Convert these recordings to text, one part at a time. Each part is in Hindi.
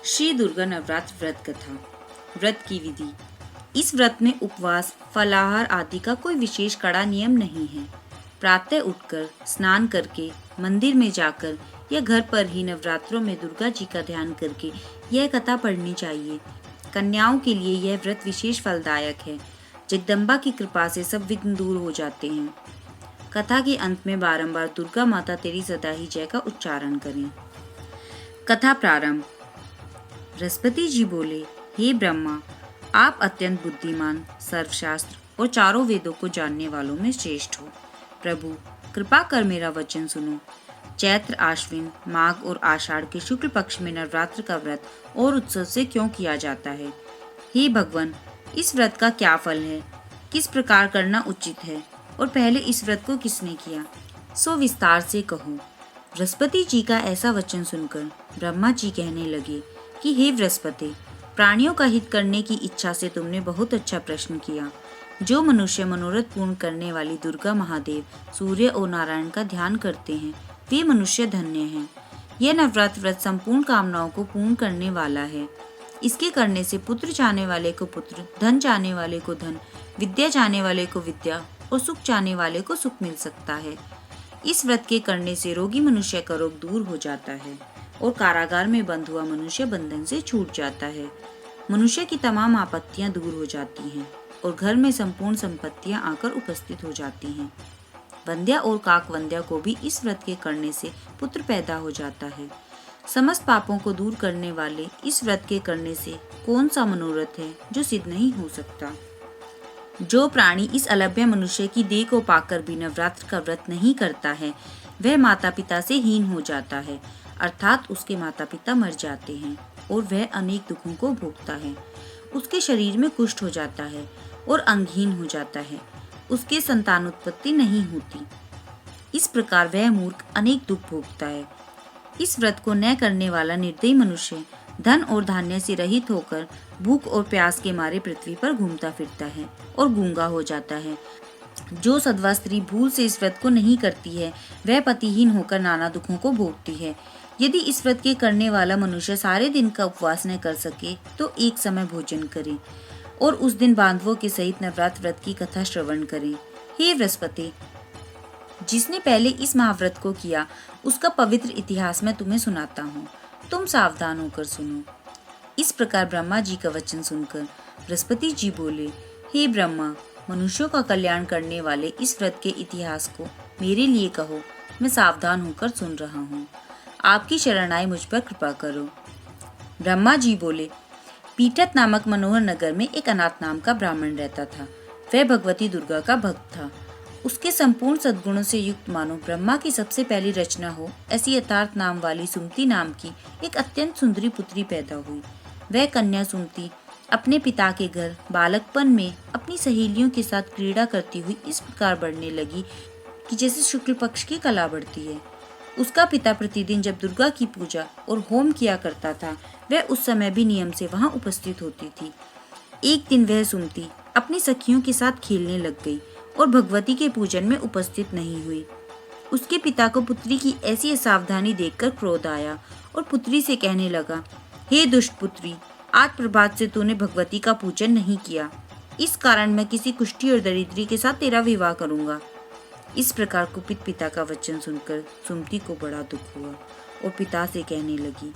श्री दुर्गा नवरात्र व्रत कथा। व्रत की विधि। इस व्रत में उपवास, फलाहार आदि का कोई विशेष कड़ा नियम नहीं है। प्रातः उठकर स्नान करके मंदिर में जाकर या घर पर ही नवरात्रों में दुर्गा जी का ध्यान करके यह कथा पढ़नी चाहिए। कन्याओं के लिए यह व्रत विशेष फलदायक है। जगदम्बा की कृपा से सब विघ्न दूर हो जाते हैं। कथा के अंत में बारंबार दुर्गा माता तेरी सदा ही जय का उच्चारण करें। कथा प्रारंभ। बृहस्पति जी बोले, हे ब्रह्मा, आप अत्यंत बुद्धिमान, सर्वशास्त्र और चारों वेदों को जानने वालों में श्रेष्ठ हो। प्रभु, कृपा कर मेरा वचन सुनो। चैत्र, आश्विन, माघ और आषाढ़ के शुक्ल पक्ष में नवरात्र का व्रत और उत्सव से क्यों किया जाता है? हे भगवान, इस व्रत का क्या फल है? किस प्रकार करना उचित है? और पहले इस व्रत को किसने किया? सो विस्तार से कहो। बृहस्पति जी का ऐसा वचन सुनकर ब्रह्मा जी कहने लगे कि हे बृहस्पति, प्राणियों का हित करने की इच्छा से तुमने बहुत अच्छा प्रश्न किया। जो मनुष्य मनोरथ पूर्ण करने वाली दुर्गा महादेव, सूर्य और नारायण का ध्यान करते हैं, वे मनुष्य धन्य हैं। यह नवरात्र व्रत संपूर्ण कामनाओं को पूर्ण करने वाला है। इसके करने से पुत्र चाहने वाले को पुत्र, धन चाहने वाले को धन, विद्या चाहने वाले को विद्या और सुख चाहने वाले को सुख मिल सकता है। इस व्रत के करने से रोगी मनुष्य का रोग दूर हो जाता है और कारागार में बंद हुआ मनुष्य बंधन से छूट जाता है। मनुष्य की तमाम आपत्तियां दूर हो जाती हैं और घर में संपूर्ण संपत्तियां आकर उपस्थित हो जाती हैं। वंध्या और काकवंध्या को भी इस व्रत के करने से पुत्र पैदा हो जाता है। समस्त पापों को दूर करने वाले इस व्रत के करने से कौन सा मनोरथ है जो सिद्ध नहीं हो सकता? जो प्राणी इस अलभ्य मनुष्य की देह को पाकर भी नवरात्र का व्रत नहीं करता है, वह माता पिता से हीन हो जाता है, अर्थात उसके माता पिता मर जाते हैं और वह अनेक दुखों को भोगता है। उसके शरीर में कुष्ठ हो जाता है और अंगहीन हो जाता है। उसके संतानोत्पत्ति नहीं होती। इस प्रकार वह मूर्ख अनेक दुख भोगता है। इस व्रत को न करने वाला निर्दयी मनुष्य धन और धान्य से रहित होकर भूख और प्यास के मारे पृथ्वी पर घूमता फिरता है और गूंगा हो जाता है। जो सधवा स्त्री भूल से इस व्रत को नहीं करती है, वह पतिहीन होकर नाना दुखों को भोगती है। यदि इस व्रत के करने वाला मनुष्य सारे दिन का उपवास न कर सके तो एक समय भोजन करे और उस दिन बांधवों के सहित नवरात्र व्रत की कथा श्रवण करे। हे बृहस्पति, जिसने पहले इस महाव्रत को किया उसका पवित्र इतिहास मैं तुम्हें सुनाता हूँ। तुम सावधान होकर सुनो। इस प्रकार ब्रह्मा जी का वचन सुनकर बृहस्पति जी बोले, हे ब्रह्मा, मनुष्यों का कल्याण करने वाले इस व्रत के इतिहास को मेरे लिए कहो। मैं सावधान होकर सुन रहा हूँ। आपकी शरण आए, मुझ पर कृपा करो। ब्रह्मा जी बोले, पीठत नामक मनोहर नगर में एक अनाथ नाम का ब्राह्मण रहता था। वह भगवती दुर्गा का भक्त था। उसके संपूर्ण सद्गुणों से युक्त मानो ब्रह्मा की सबसे पहली रचना हो ऐसी यथार्थ नाम वाली सुमति नाम की एक अत्यंत सुंदरी पुत्री पैदा हुई। वह कन्या सुमति अपने पिता के घर बालकपन में अपनी सहेलियों के साथ क्रीड़ा करती हुई इस प्रकार बढ़ने लगी कि जैसे शुक्ल पक्ष की कला बढ़ती है। उसका पिता प्रतिदिन जब दुर्गा की पूजा और होम किया करता था, वह उस समय भी नियम से वहां उपस्थित होती थी। एक दिन वह सुमति अपनी सखियों के साथ खेलने लग गई और भगवती के पूजन में उपस्थित नहीं हुई। उसके पिता को पुत्री की ऐसी असावधानी देखकर क्रोध आया और पुत्री से कहने लगा, हे दुष्ट पुत्री, आज प्रभात से तूने भगवती का पूजन नहीं किया। इस कारण मैं किसी कुष्ठी और दरिद्री के साथ तेरा विवाह करूंगा। इस प्रकार कुपित पिता का वचन सुनकर सुमति को बड़ा दुख हुआ और पिता से कहने लगी,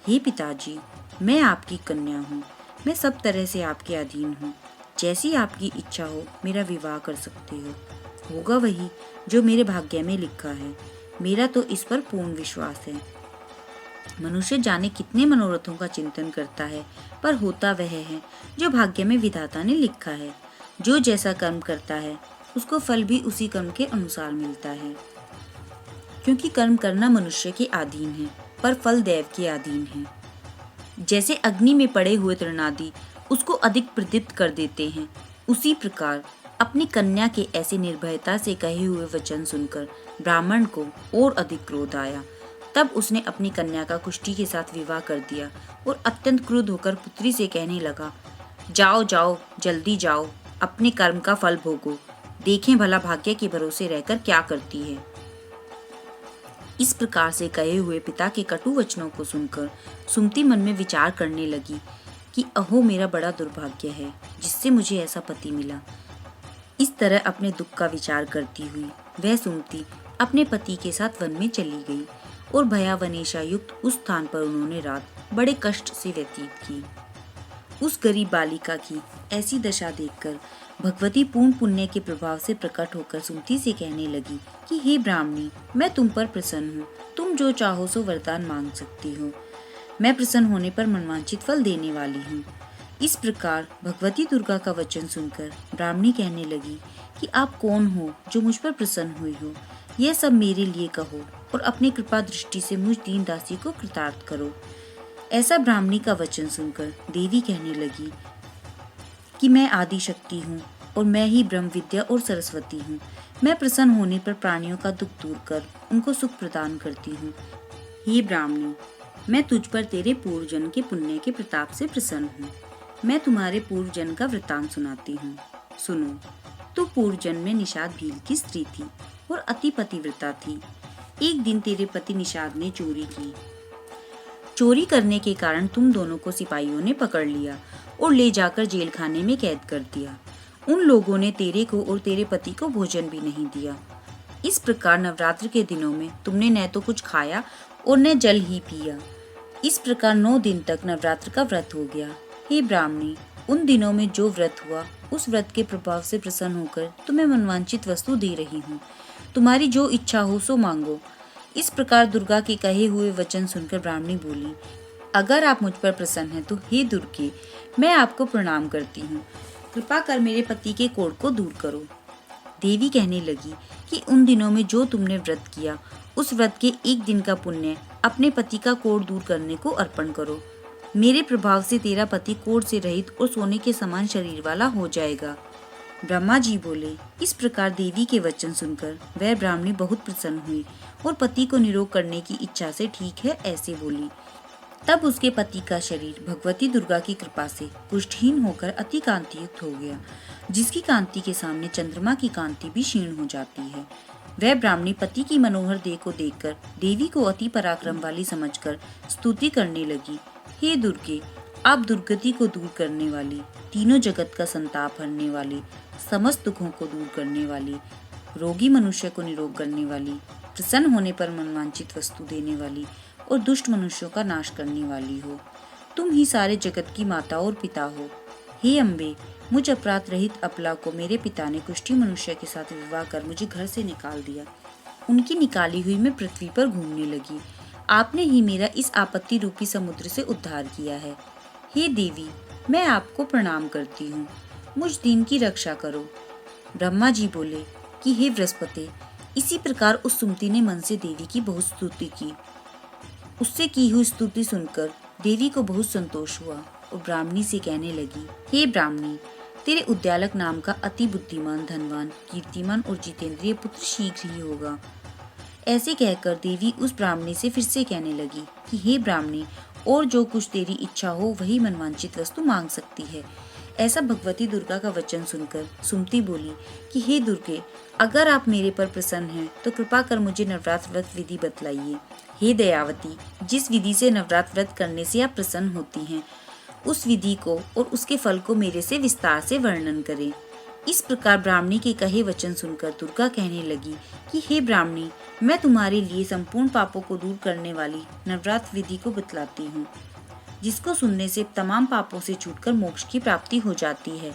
हे पिताजी, मैं आपकी कन्या हूँ। मैं सब तरह से आपके अधीन हूँ। जैसी आपकी इच्छा हो मेरा विवाह कर सकते हो। होगा वही जो मेरे भाग्य में लिखा है। मेरा तो इस पर पूर्ण विश्वास है। मनुष्य जाने कितने मनोरथों का चिंतन करता है, पर होता वह है जो भाग्य में विधाता ने लिखा है। जो जैसा कर्म करता है उसको फल भी उसी कर्म के अनुसार मिलता है। क्योंकि कर्म करना मनुष्य के अधीन है, पर फल देव के अधीन है। जैसे अग्नि में पड़े हुए तृणादि उसको अधिक प्रदीप्त कर देते हैं, उसी प्रकार अपनी कन्या के ऐसे निर्भयता से कहे हुए वचन सुनकर ब्राह्मण को और अधिक क्रोध आया। तब उसने अपनी कन्या का कुष्ठी के साथ विवाह कर दिया और अत्यंत क्रुद्ध होकर पुत्री से कहने लगा, जाओ जाओ, जल्दी जाओ, अपने कर्म का फल भोगो। देखें भला भाग्य के भरोसे रहकर क्या करती है। इस प्रकार से कहे हुए पिता के कटु वचनों को सुनकर सुमति मन में विचार करने लगी कि अहो मेरा बड़ा दुर्भाग्य है जिससे मुझे ऐसा पति मिला। इस तरह अपने दुख का विचार करती हुई वह सुमति अपने पति के साथ वन में चली गई और भयावनेशा युक्त उस स्थान पर उन्होंने रात बड़े कष्ट से व्यतीत की। उस गरीब बालिका की ऐसी दशा देखकर भगवती पूर्ण पुण्य के प्रभाव से प्रकट होकर सुमति से कहने लगी कि हे ब्राह्मणी, मैं तुम पर प्रसन्न हूँ, तुम जो चाहो सो वरदान मांग सकती हो, मैं प्रसन्न होने पर मनवांछित फल देने वाली हूँ। इस प्रकार भगवती दुर्गा का वचन सुनकर ब्राह्मणी कहने लगी कि आप कौन हो जो मुझ पर प्रसन्न हुई हो, यह सब मेरे लिए कहो और अपनी कृपा दृष्टि से मुझ दीन दासी को कृतार्थ करो। ऐसा ब्राह्मणी का वचन सुनकर देवी कहने लगी कि मैं आदि शक्ति हूँ और मैं ही ब्रह्म विद्या और सरस्वती हूँ। मैं प्रसन्न होने पर प्राणियों का दुख दूर कर उनको सुख प्रदान करती हूँ। हे ब्राह्मणी, मैं तुझ पर तेरे पूर्व जन्म के पुण्य के प्रताप से प्रसन्न हूँ। मैं तुम्हारे पूर्व जन्म का वृत्तांत सुनाती हूँ। सुनो, तू पूर्व जन्म में निषाद भील की स्त्री थी और अति पतिव्रता थी। एक दिन तेरे पति निषाद ने चोरी की। चोरी करने के कारण तुम दोनों को सिपाहियों ने पकड़ लिया और ले जाकर जेल खाने में कैद कर दिया। उन लोगों ने तेरे को और तेरे पति को भोजन भी नहीं दिया। इस प्रकार नवरात्र के दिनों में तुमने न तो कुछ खाया और न जल ही पिया। इस प्रकार 9 दिन तक नवरात्र का व्रत हो गया। हे ब्राह्मणी, उन दिनों में जो व्रत हुआ उस व्रत के प्रभाव से प्रसन्न होकर तुम्हें मनवांछित वस्तु दे रही हूँ। तुम्हारी जो इच्छा हो सो मांगो। इस प्रकार दुर्गा के कहे हुए वचन सुनकर ब्राह्मणी बोली, अगर आप मुझ पर प्रसन्न हैं तो हे दुर्गे, मैं आपको प्रणाम करती हूँ। कृपा कर मेरे पति के कोढ़ को दूर करो। देवी कहने लगी कि उन दिनों में जो तुमने व्रत किया उस व्रत के एक दिन का पुण्य अपने पति का कोढ़ दूर करने को अर्पण करो। मेरे प्रभाव से तेरा पति कोढ़ से रहित और सोने के समान शरीर वाला हो जाएगा। ब्रह्मा जी बोले। इस प्रकार देवी के वचन सुनकर वह ब्राह्मणी बहुत प्रसन्न हुई और पति को निरोग करने की इच्छा से ठीक है ऐसे बोली। तब उसके पति का शरीर भगवती दुर्गा की कृपा से पुष्टहीन होकर अति कांतियुक्त हो गया, जिसकी कांति के सामने चंद्रमा की कांति भी क्षीण हो जाती है। वह ब्राह्मणी पति की मनोहर देह को देखकर देवी को अति पराक्रम वाली समझकर स्तुति करने लगी। हे दुर्गे, आप दुर्गति को दूर करने वाली, तीनों जगत का संताप हरने वाली, समस्त दुखों को दूर करने वाली, रोगी मनुष्य को निरोग करने वाली, प्रसन्न होने पर मनवांछित वस्तु देने वाली और दुष्ट मनुष्यों का नाश करने वाली हो। तुम ही सारे जगत की माता और पिता हो। हे अम्बे, मुझ अपराध रहित अपला को मेरे पिता ने कुष्ठी मनुष्य के साथ विवाह कर मुझे घर से निकाल दिया। उनकी निकाली हुई मैं पृथ्वी पर घूमने लगी। आपने ही मेरा इस आपत्ति रूपी समुद्र से उद्धार किया है। हे देवी, मैं आपको प्रणाम करती हूँ। मुझ दीन की रक्षा करो। ब्रह्मा जी बोले कि हे बृहस्पति, इसी प्रकार उस सुमति ने मन से देवी की बहुत स्तुति की। उससे की हुई स्तुति सुनकर देवी को बहुत संतोष हुआ और ब्राह्मणी से कहने लगी, हे ब्राह्मणी, तेरे उद्यालक नाम का अति बुद्धिमान, धनवान, कीर्तिमान और जितेंद्रिय पुत्र शीघ्र ही होगा। ऐसे कहकर देवी उस ब्राह्मणी से फिर से कहने लगी कि हे ब्राह्मणी, और जो कुछ तेरी इच्छा हो वही मनवांछित वस्तु मांग सकती है। ऐसा भगवती दुर्गा का वचन सुनकर सुमति बोली कि हे दुर्गे, अगर आप मेरे पर प्रसन्न हैं तो कृपा कर मुझे नवरात्र व्रत विधि बतलाइए। हे दयावती, जिस विधि से नवरात्र व्रत करने से आप प्रसन्न होती हैं उस विधि को और उसके फल को मेरे से विस्तार से वर्णन करें। इस प्रकार ब्राह्मणी के कहे वचन सुनकर दुर्गा कहने लगी कि हे ब्राह्मणी, मैं तुम्हारे लिए संपूर्ण पापों को दूर करने वाली नवरात्र विधि को बतलाती हूँ, जिसको सुनने से तमाम पापों से छूटकर मोक्ष की प्राप्ति हो जाती है।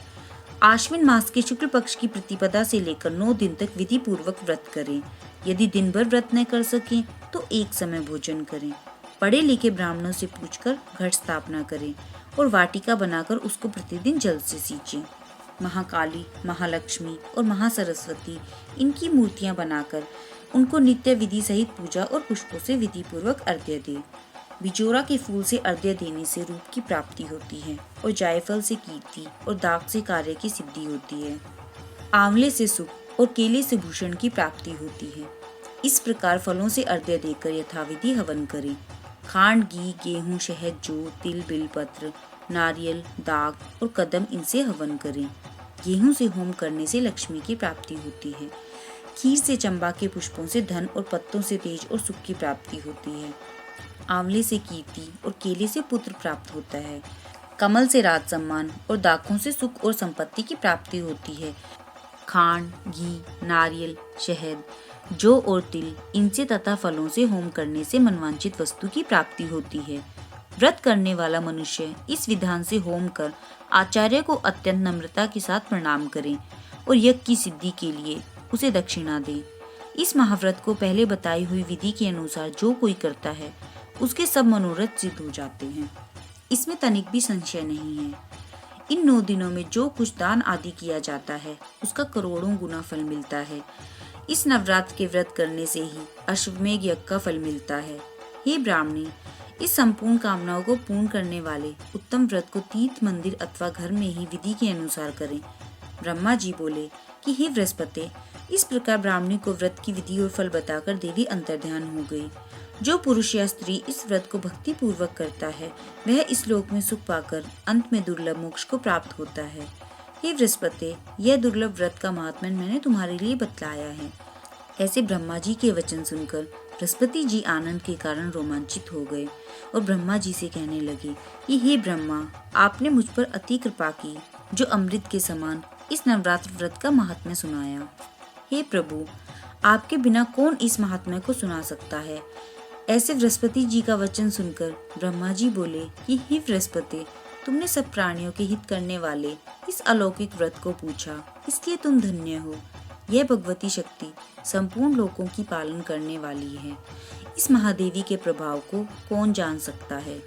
आश्विन मास के शुक्ल पक्ष की प्रतिपदा से लेकर 9 दिन तक विधि पूर्वक व्रत करें। यदि दिन भर व्रत न कर सकें तो एक समय भोजन करें। पढ़े लिखे ब्राह्मणों से पूछकर घट स्थापना करें और वाटिका बनाकर उसको प्रतिदिन जल से सींचें। महाकाली, महालक्ष्मी और महासरस्वती इनकी मूर्तियां बनाकर उनको नित्य विधि सहित पूजा और पुष्पों से विधि पूर्वक अर्घ्य दें। बिजोरा के फूल से अर्घ्य देने से रूप की प्राप्ति होती है और जायफल से कीर्ति और दाग से कार्य की सिद्धि होती है। आंवले से सुख और केले से भूषण की प्राप्ति होती है। इस प्रकार फलों से अर्घ्य देकर यथाविधि हवन करें। खांड, घी, गेहूं, शहद, जौ, तिल, बिलपत्र, नारियल, दाग और कदम इनसे हवन करें। गेहूं से होम करने से लक्ष्मी की प्राप्ति होती है। खीर से चंबा के पुष्पों से धन और पत्तों से तेज और सुख की प्राप्ति होती है। आंवले से कीर्ति और केले से पुत्र प्राप्त होता है। कमल से राज सम्मान और दाखों से सुख और संपत्ति की प्राप्ति होती है। खांड, घी, नारियल, शहद, जौ और तिल, इनसे तथा फलों से होम करने से मनवांछित वस्तु की प्राप्ति होती है। व्रत करने वाला मनुष्य इस विधान से होम कर आचार्य को अत्यंत नम्रता के साथ प्रणाम करें और यज्ञ की सिद्धि के लिए उसे दक्षिणा दें। इस महाव्रत को पहले बताई हुई विधि के अनुसार जो कोई करता है उसके सब मनोरथ सिद्ध हो जाते हैं। इसमें तनिक भी संशय नहीं है। इन 9 दिनों में जो कुछ दान आदि किया जाता है उसका करोड़ों गुना फल मिलता है। इस नवरात्र के व्रत करने से ही अश्वमेध यज्ञ का फल मिलता है। हे ब्राह्मणी, इस संपूर्ण कामनाओं को पूर्ण करने वाले उत्तम व्रत को तीर्थ, मंदिर अथवा घर में ही विधि के अनुसार करें। ब्रह्मा जी बोले कि हे बृहस्पति, इस प्रकार ब्राह्मणी को व्रत की विधि और फल बताकर देवी अंतर्ध्यान हो गई। जो पुरुष या स्त्री इस व्रत को भक्ति पूर्वक करता है वह इस लोक में सुख पाकर अंत में दुर्लभ मोक्ष को प्राप्त होता है। हे बृहस्पति, यह दुर्लभ व्रत का महात्म्य मैंने तुम्हारे लिए बतलाया है। ऐसे ब्रह्मा जी के वचन सुनकर बृहस्पति जी आनंद के कारण रोमांचित हो गए और ब्रह्मा जी से कहने लगे कि हे ब्रह्मा, आपने मुझ पर अति कृपा की जो अमृत के समान इस नवरात्र व्रत का महात्म्य सुनाया। हे प्रभु, आपके बिना कौन इस महात्म्य को सुना सकता है। ऐसे बृहस्पति जी का वचन सुनकर ब्रह्मा जी बोले कि हे बृहस्पति, तुमने सब प्राणियों के हित करने वाले इस अलौकिक व्रत को पूछा, इसलिए तुम धन्य हो। यह भगवती शक्ति संपूर्ण लोकों की पालन करने वाली है। इस महादेवी के प्रभाव को कौन जान सकता है।